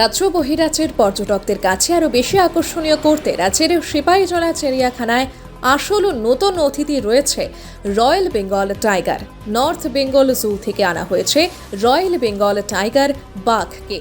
রাজ্য বহিরাজ্যের পর্যটকদের কাছে আরও বেশি আকর্ষণীয় করতে রাজ্যের সিপাহীজলা চিড়িয়াখানায় আসল ও নতুন অতিথি রয়েছে royal Bengal tiger. North Bengal zoo থেকে আনা হয়েছে রয়্যাল বেঙ্গল টাইগার বাঘকে।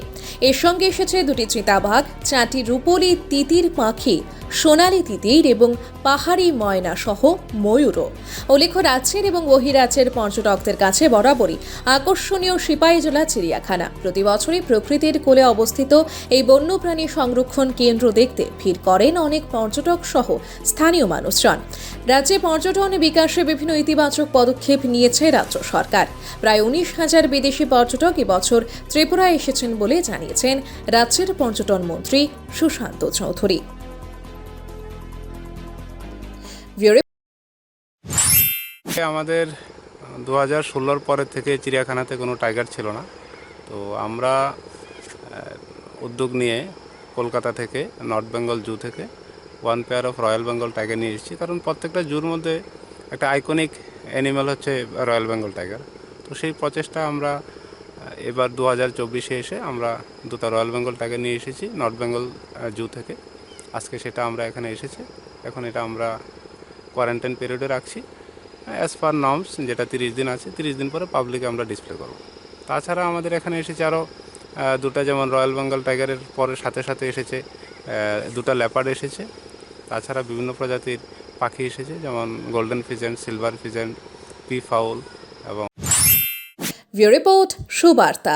এর সঙ্গে এসেছে দুটি চিতাবাঘ, 4টি রূপোলি তিতির পাখি, সোনালী তিতির এবং পাহাড়ি ময়না সহ ময়ূরও। উল্লেখ্য, রাজ্যের এবং বহিরাজ্যের পর্যটকদের কাছে বরাবরই আকর্ষণীয় সিপাহীজলা চিড়িয়াখানা। প্রতি বছরই প্রকৃতির কোলে অবস্থিত এই বন্যপ্রাণী সংরক্ষণ কেন্দ্র দেখতে ভিড় করেন অনেক পর্যটক সহ স্থানীয় মানুষজন। রাজ্যে পর্যটন বিকাশে বিভিন্ন ইতিবাচক পদক্ষেপ নিয়েছে রাজ্য সরকার। প্রায় 19,000 বিদেশি পর্যটক এবছর ত্রিপুরায় এসেছেন বলে জানিয়েছেন রাজ্যের পর্যটন মন্ত্রী সুশান্ত চৌধুরী। আমাদের 2016 পরের থেকে চিড়িয়াখানাতে কোনো টাইগার ছিল না। তো আমরা উদ্যোগ নিয়ে কলকাতা থেকে নর্থ বেঙ্গল জু থেকে 1 pair of royal Bengal tiger নিয়ে এসেছি। কারণ প্রত্যেকটা জুর মধ্যে একটা আইকনিক অ্যানিম্যাল হচ্ছে রয়্যাল বেঙ্গল টাইগার। তো সেই প্রচেষ্টা আমরা এবার 2024-এ এসে আমরা দুটো রয়্যাল বেঙ্গল টাইগার নিয়ে এসেছি নর্থ বেঙ্গল জু থেকে। আজকে সেটা আমরা এখানে এসেছি। এখন এটা আমরা কোয়ারেন্টাইন পিরিয়ডে রাখছি অ্যাজ পার নর্মস, যেটা 30 দিন আছে। 30 দিন পরে পাবলিকে আমরা ডিসপ্লে করব। তাছাড়া আমাদের এখানে এসেছে আরও দুটো, যেমন রয়্যাল বেঙ্গল টাইগারের পরে সাথে সাথে এসেছে দুটো লেপার্ড এসেছে। তাছাড়া বিভিন্ন প্রজাতির পাখি এসেছে, যেমন golden pheasant, silver pheasant, P foul এবং ব্যুরো রিপোর্ট সুবার্তা।